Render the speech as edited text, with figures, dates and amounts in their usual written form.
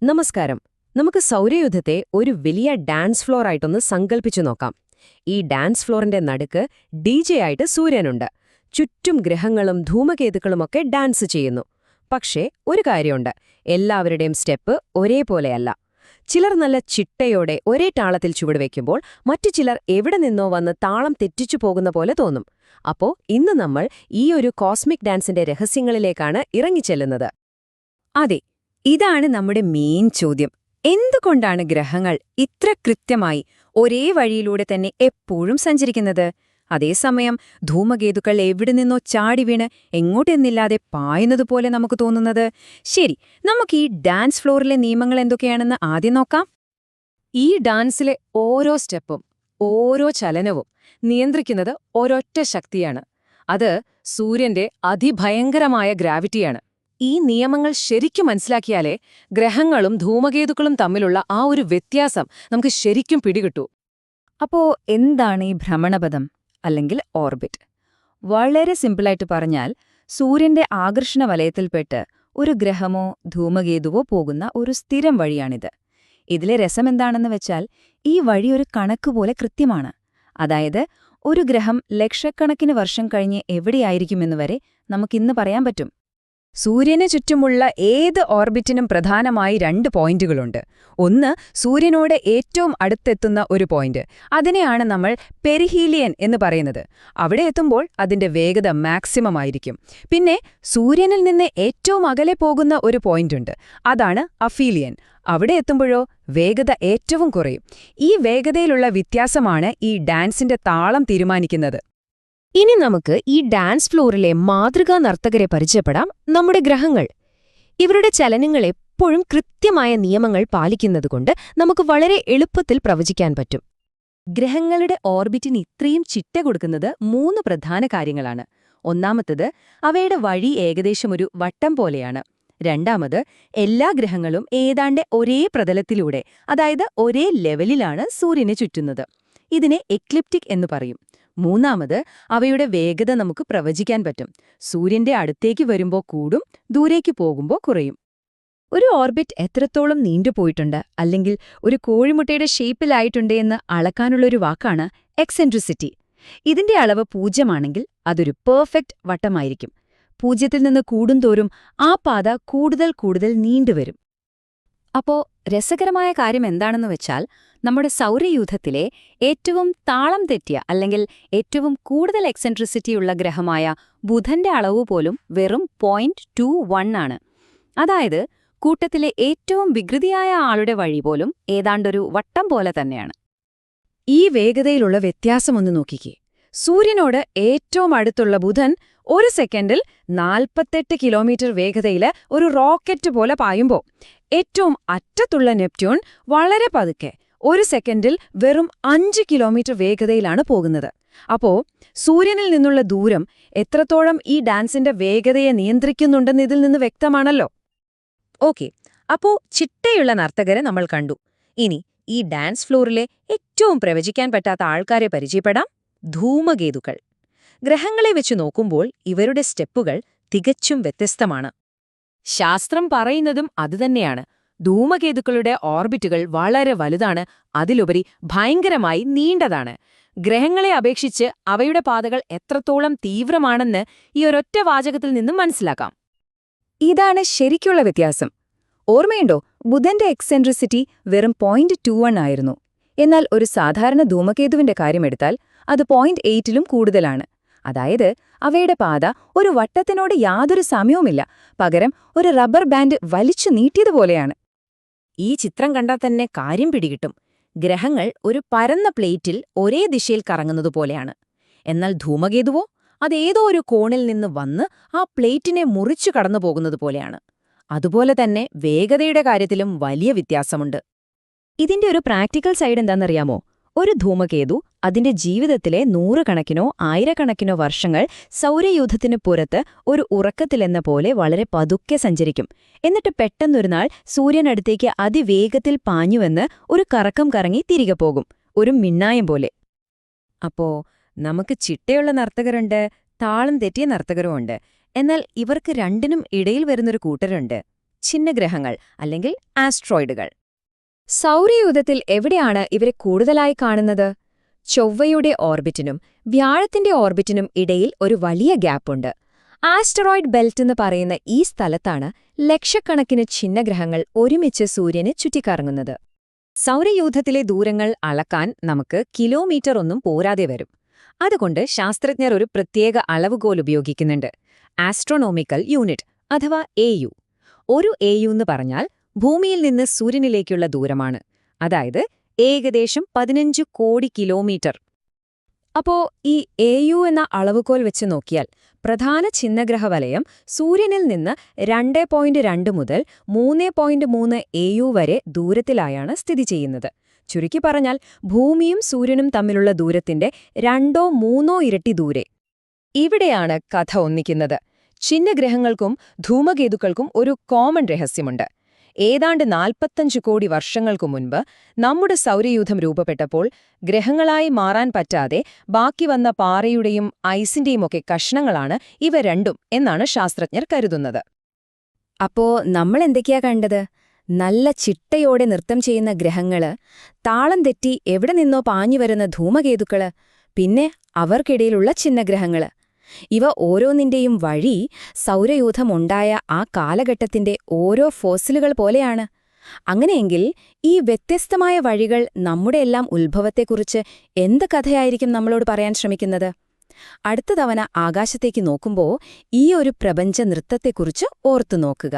നമസ്കാരം. നമുക്ക് സൗരയൂഥത്തെ ഒരു വലിയ ഡാൻസ് ഫ്ലോർ ആയിട്ടൊന്ന് സങ്കൽപ്പിച്ചു നോക്കാം. ഈ ഡാൻസ് ഫ്ലോറിന്റെ നടുക്ക് DJ ആയിട്ട് സൂര്യനുണ്ട്. ചുറ്റും ഗ്രഹങ്ങളും ധൂമകേതുക്കളുമൊക്കെ ഡാൻസ് ചെയ്യുന്നു. പക്ഷേ ഒരു കാര്യമുണ്ട്, എല്ലാവരുടെയും സ്റ്റെപ്പ് ഒരേപോലെയല്ല. ചിലർ നല്ല ചിട്ടയോടെ ഒരേ താളത്തിൽ ചുവടുവെക്കുമ്പോൾ മറ്റു ചിലർ എവിടെ നിന്നോ വന്ന് താളം തെറ്റിച്ചു പോകുന്ന പോലെ തോന്നും. അപ്പോ ഇന്ന് നമ്മൾ ഈ ഒരു കോസ്മിക് ഡാൻസിന്റെ രഹസ്യങ്ങളിലേക്കാണ് ഇറങ്ങിച്ചെല്ലുന്നത്. അതെ, ഇതാണ് നമ്മുടെ മെയിൻ ചോദ്യം. എന്തുകൊണ്ടാണ് ഗ്രഹങ്ങൾ ഇത്ര കൃത്യമായി ഒരേ വഴിയിലൂടെ തന്നെ എപ്പോഴും സഞ്ചരിക്കുന്നത്? അതേസമയം ധൂമകേതുക്കൾ എവിടെ നിന്നോ ചാടി വീണ് എങ്ങോട്ടെന്നില്ലാതെ പായുന്നതുപോലെ നമുക്ക് തോന്നുന്നത്? ശരി, നമുക്ക് ഈ ഡാൻസ് ഫ്ലോറിലെ നിയമങ്ങൾ എന്തൊക്കെയാണെന്ന് ആദ്യം നോക്കാം. ഈ ഡാൻസിലെ ഓരോ സ്റ്റെപ്പും ഓരോ ചലനവും നിയന്ത്രിക്കുന്നത് ഒരൊറ്റ ശക്തിയാണ്. അത് സൂര്യന്റെ അതിഭയങ്കരമായ ഗ്രാവിറ്റിയാണ്. ഈ നിയമങ്ങൾ ശരിക്കും മനസ്സിലാക്കിയാലേ ഗ്രഹങ്ങളും ധൂമകേതുക്കളും തമ്മിലുള്ള ആ ഒരു വ്യത്യാസം നമുക്ക് ശരിക്കും പിടികിട്ടൂ. അപ്പോ എന്താണ് ഈ ഭ്രമണപഥം അല്ലെങ്കിൽ ഓർബിറ്റ്? വളരെ സിമ്പിളായിട്ട് പറഞ്ഞാൽ, സൂര്യന്റെ ആകർഷണ വലയത്തിൽപ്പെട്ട് ഒരു ഗ്രഹമോ ധൂമകേതുവോ പോകുന്ന ഒരു സ്ഥിരം വഴിയാണിത്. ഇതിലെ രസമെന്താണെന്ന് വെച്ചാൽ, ഈ വഴി ഒരു കണക്കുപോലെ കൃത്യമാണ്. അതായത്, ഒരു ഗ്രഹം ലക്ഷക്കണക്കിന് വർഷം കഴിഞ്ഞ് എവിടെയായിരിക്കുമെന്ന് വരെ നമുക്കിന്ന് പറയാൻ പറ്റും. സൂര്യന് ചുറ്റുമുള്ള ഏത് ഓർബിറ്റിനും പ്രധാനമായി 2 പോയിന്റുകളുണ്ട്. ഒന്ന്, സൂര്യനോട് ഏറ്റവും അടുത്തെത്തുന്ന ഒരു പോയിന്റ്. അതിനെയാണ് നമ്മൾ പെരിഹീലിയൻ എന്ന് പറയുന്നത്. അവിടെ എത്തുമ്പോൾ അതിന്റെ വേഗത മാക്സിമം ആയിരിക്കും. പിന്നെ സൂര്യനിൽ നിന്ന് ഏറ്റവും അകലെ പോകുന്ന ഒരു പോയിന്റുണ്ട്. അതാണ് അഫീലിയൻ. അവിടെ എത്തുമ്പോഴോ വേഗത ഏറ്റവും കുറയും. ഈ വേഗതയിലുള്ള വ്യത്യാസമാണ് ഈ ഡാൻസിന്റെ താളം തീരുമാനിക്കുന്നത്. ഇനി നമുക്ക് ഈ ഡാൻസ് ഫ്ലോറിലെ മാതൃകാ നർത്തകരെ പരിചയപ്പെടാം. നമ്മുടെ ഗ്രഹങ്ങൾ. ഇവരുടെ ചലനങ്ങൾ എപ്പോഴും കൃത്യമായ നിയമങ്ങൾ പാലിക്കുന്നതുകൊണ്ട് നമുക്ക് വളരെ എളുപ്പത്തിൽ പ്രവചിക്കാൻ പറ്റും. ഗ്രഹങ്ങളുടെ ഓർബിറ്റിന് ഇത്രയും ചിട്ട കൊടുക്കുന്നത് 3 പ്രധാന കാര്യങ്ങളാണ്. ഒന്നാമത്തത്, അവയുടെ വഴി ഏകദേശം ഒരു വട്ടം പോലെയാണ്. രണ്ടാമത്, എല്ലാ ഗ്രഹങ്ങളും ഏതാണ്ട് ഒരേ പ്രതലത്തിലൂടെ, അതായത് ഒരേ ലെവലിലാണ് സൂര്യനെ ചുറ്റുന്നത്. ഇതിനെ എക്ലിപ്റ്റിക് എന്ന് പറയും. മൂന്നാമത്, അവയുടെ വേഗത നമുക്ക് പ്രവചിക്കാൻ പറ്റും. സൂര്യന്റെ അടുത്തേക്ക് വരുമ്പോൾ കൂടും, ദൂരേക്ക് പോകുമ്പോൾ കുറയും. ഒരു ഓർബിറ്റ് എത്രത്തോളം നീണ്ടുപോയിട്ടുണ്ട്, അല്ലെങ്കിൽ ഒരു കോഴിമുട്ടയുടെ ഷേപ്പിലായിട്ടുണ്ട് എന്ന് അളക്കാനുള്ളൊരു വാക്കാണ് എക്സെൻട്രിസിറ്റി. ഇതിന്റെ അളവ് 0 അതൊരു പെർഫെക്റ്റ് വട്ടമായിരിക്കും. 0 നിന്ന് കൂടുന്തോറും ആ പാത കൂടുതൽ നീണ്ടുവരും. അപ്പോ രസകരമായ കാര്യം എന്താണെന്ന് വെച്ചാൽ, നമ്മുടെ സൗരയൂഥത്തിലെ ഏറ്റവും താളം തെറ്റിയ അല്ലെങ്കിൽ ഏറ്റവും കൂടുതൽ എക്സെൻട്രിസിറ്റിയുള്ള ഗ്രഹമായ ബുധന്റെ അളവ് പോലും വെറും 0.21 ആണ്. അതായത്, കൂട്ടത്തിലെ ഏറ്റവും വികൃതിയായ ആളുടെ വഴി പോലും ഏതാണ്ടൊരു വട്ടം പോലെ തന്നെയാണ്. ഈ വേഗതയിലുള്ള വ്യത്യാസമൊന്ന് നോക്കിക്കേ. സൂര്യനോട് ഏറ്റവും അടുത്തുള്ള ബുധൻ ഒരു സെക്കൻഡിൽ 48 കിലോമീറ്റർ വേഗതയിൽ ഒരു റോക്കറ്റ് പോലെ പായുമ്പോൾ, ഏറ്റവും അറ്റത്തുള്ള നെപ്റ്റ്യൂൺ വളരെ പതുക്കെ ഒരു സെക്കൻഡിൽ വെറും 5 കിലോമീറ്റർ വേഗതയിലാണ് പോകുന്നത്. അപ്പോ സൂര്യനിൽ നിന്നുള്ള ദൂരം എത്രത്തോളം ഈ ഡാൻസിന്റെ വേഗതയെ നിയന്ത്രിക്കുന്നുണ്ടെന്ന് ഇതിൽ നിന്ന് വ്യക്തമാണല്ലോ. ഓക്കെ, അപ്പോ ചിട്ടയുള്ള നർത്തകരെ നമ്മൾ കണ്ടു. ഇനി ഈ ഡാൻസ് ഫ്ലോറിലെ ഏറ്റവും പ്രവചിക്കാൻ പറ്റാത്ത ആൾക്കാരെ പരിചയപ്പെടാം. ധൂമകേതുക്കൾ. ഗ്രഹങ്ങളെ വെച്ച് നോക്കുമ്പോൾ ഇവരുടെ സ്റ്റെപ്പുകൾ തികച്ചും വ്യത്യസ്തമാണ്. ശാസ്ത്രം പറയുന്നതും അതുതന്നെയാണ്. ധൂമകേതുക്കളുടെ ഓർബിറ്റുകൾ വളരെ വലുതാണ്, അതിലുപരി ഭയങ്കരമായി നീണ്ടതാണ്. ഗ്രഹങ്ങളെ അപേക്ഷിച്ച് അവയുടെ പാതകൾ എത്രത്തോളം തീവ്രമാണെന്ന് ഈ ഒരൊറ്റ വാചകത്തിൽ നിന്നും മനസ്സിലാക്കാം. ഇതാണ് ശരിക്കുള്ള വ്യത്യാസം. ഓർമ്മയുണ്ടോ, ബുധന്റെ എക്സെൻട്രിസിറ്റി വെറും 0.21 ആയിരുന്നു. എന്നാൽ ഒരു സാധാരണ ധൂമകേതുവിന്റെ കാര്യമെടുത്താൽ അത് 0.8ലും കൂടുതലാണ്. അതായത്, അവയുടെ പാത ഒരു വട്ടത്തിനോട് യാതൊരു സമയവുമില്ല, പകരം ഒരു റബ്ബർ ബാൻഡ് വലിച്ചു നീട്ടിയതുപോലെയാണ്. ഈ ചിത്രം കണ്ടാൽ തന്നെ കാര്യം പിടികിട്ടും. ഗ്രഹങ്ങൾ ഒരു പരന്ന പ്ലേറ്റിൽ ഒരേ ദിശയിൽ കറങ്ങുന്നതുപോലെയാണ്. എന്നാൽ ധൂമകേതുവോ അതേതോ ഒരു കോണിൽ നിന്ന് വന്ന് ആ പ്ലേറ്റിനെ മുറിച്ചു കടന്നുപോകുന്നതുപോലെയാണ്. അതുപോലെ തന്നെ വേഗതയുടെ കാര്യത്തിലും വലിയ വ്യത്യാസമുണ്ട്. ഇതിന്റെ ഒരു പ്രാക്ടിക്കൽ സൈഡ് എന്താണെന്നറിയാമോ? ഒരു ധൂമകേതു അതിന്റെ ജീവിതത്തിലെ 100 കണക്കിനോ 1000 കണക്കിനോ വർഷങ്ങൾ സൗരയൂഥത്തിനു പുറത്ത് ഒരു ഉറക്കത്തിലെന്ന പോലെ വളരെ പതുക്കെ സഞ്ചരിക്കും. എന്നിട്ട് പെട്ടെന്നൊരുനാൾ സൂര്യനടുത്തേക്ക് അതിവേഗത്തിൽ പാഞ്ഞുവെന്ന് ഒരു കറക്കം കറങ്ങി തിരികെ പോകും, ഒരു മിന്നായം പോലെ. അപ്പോ നമുക്ക് ചിട്ടയുള്ള നർത്തകരുണ്ട്, താളം തെറ്റിയ നർത്തകരുമുണ്ട്. എന്നാൽ ഇവർക്ക് രണ്ടിനും ഇടയിൽ വരുന്നൊരു കൂട്ടരുണ്ട്, ഛിന്നഗ്രഹങ്ങൾ അല്ലെങ്കിൽ ആസ്ട്രോയിഡുകൾ. സൗരയൂഥത്തിൽ എവിടെയാണ് ഇവരെ കൂടുതലായി കാണുന്നത്? ചൊവ്വയുടെ ഓർബിറ്റിനും വ്യാഴത്തിന്റെ ഓർബിറ്റിനും ഇടയിൽ ഒരു വലിയ ഗ്യാപ്പുണ്ട്. ആസ്റ്ററോയിഡ് ബെൽറ്റ് എന്ന് പറയുന്ന ഈ സ്ഥലത്താണ് ലക്ഷക്കണക്കിന് ഛിന്നഗ്രഹങ്ങൾ ഒരുമിച്ച് സൂര്യന് ചുറ്റിക്കറങ്ങുന്നത്. സൗരയൂഥത്തിലെ ദൂരങ്ങൾ അളക്കാൻ നമുക്ക് കിലോമീറ്റർ ഒന്നും പോരാതെ വരും. അതുകൊണ്ട് ശാസ്ത്രജ്ഞർ ഒരു പ്രത്യേക അളവുകോൽ ഉപയോഗിക്കുന്നുണ്ട്. ആസ്ട്രോണോമിക്കൽ യൂണിറ്റ് അഥവാ AU. ഒരു AU എന്ന് പറഞ്ഞാൽ ഭൂമിയിൽ നിന്ന് സൂര്യനിലേക്കുള്ള ദൂരമാണ്. അതായത് ഏകദേശം 15 കോടി കിലോമീറ്റർ. അപ്പോ ഈ AU എന്ന അളവുകോൽ വെച്ച് നോക്കിയാൽ പ്രധാന ഛിന്നഗ്രഹവലയം സൂര്യനിൽ നിന്ന് 2.2 മുതൽ 3.3 AU വരെ ദൂരത്തിലായാണ് സ്ഥിതി ചെയ്യുന്നത്. ചുരുക്കി പറഞ്ഞാൽ ഭൂമിയും സൂര്യനും തമ്മിലുള്ള ദൂരത്തിന്റെ 2-3 ഇരട്ടി ദൂരെ. ഇവിടെയാണ് കഥ ഒന്നിക്കുന്നത്. ഛിന്നഗ്രഹങ്ങൾക്കും ധൂമകേതുക്കൾക്കും ഒരു കോമൺ രഹസ്യമുണ്ട്. ഏതാണ്ട് 45 കോടി വർഷങ്ങൾക്കു മുൻപ് നമ്മുടെ സൗരയൂഥം രൂപപ്പെട്ടപ്പോൾ ഗ്രഹങ്ങളായി മാറാൻ പറ്റാതെ ബാക്കി വന്ന പാറയുടെയും ഐസിന്റെയുമൊക്കെ കഷ്ണങ്ങളാണ് ഇവ രണ്ടും എന്നാണ് ശാസ്ത്രജ്ഞർ കരുതുന്നത്. അപ്പോ നമ്മൾ എന്തൊക്കെയാ കണ്ടത്? നല്ല ചിട്ടയോടെ നൃത്തം ചെയ്യുന്ന ഗ്രഹങ്ങള്, താളം തെറ്റി എവിടെ നിന്നോ പാഞ്ഞുവരുന്ന ധൂമകേതുക്കള്, പിന്നെ അവർക്കിടയിലുള്ള ഛിന്നഗ്രഹങ്ങള്. ഇവ ഓരോന്നിന്റെയും വഴി സൗരയൂഥമുണ്ടായ ആ കാലഘട്ടത്തിന്റെ ഓരോ ഫോസിലുകൾ പോലെയാണ്. അങ്ങനെയെങ്കിൽ ഈ വ്യത്യസ്തമായ വഴികൾ നമ്മുടെയെല്ലാം ഉത്ഭവത്തെക്കുറിച്ച് എന്ത് കഥയായിരിക്കും നമ്മളോട് പറയാൻ ശ്രമിക്കുന്നത്? അടുത്ത തവണ ആകാശത്തേക്ക് നോക്കുമ്പോൾ ഈ ഒരു പ്രപഞ്ച നൃത്തത്തെക്കുറിച്ച് ഓർത്തു നോക്കുക.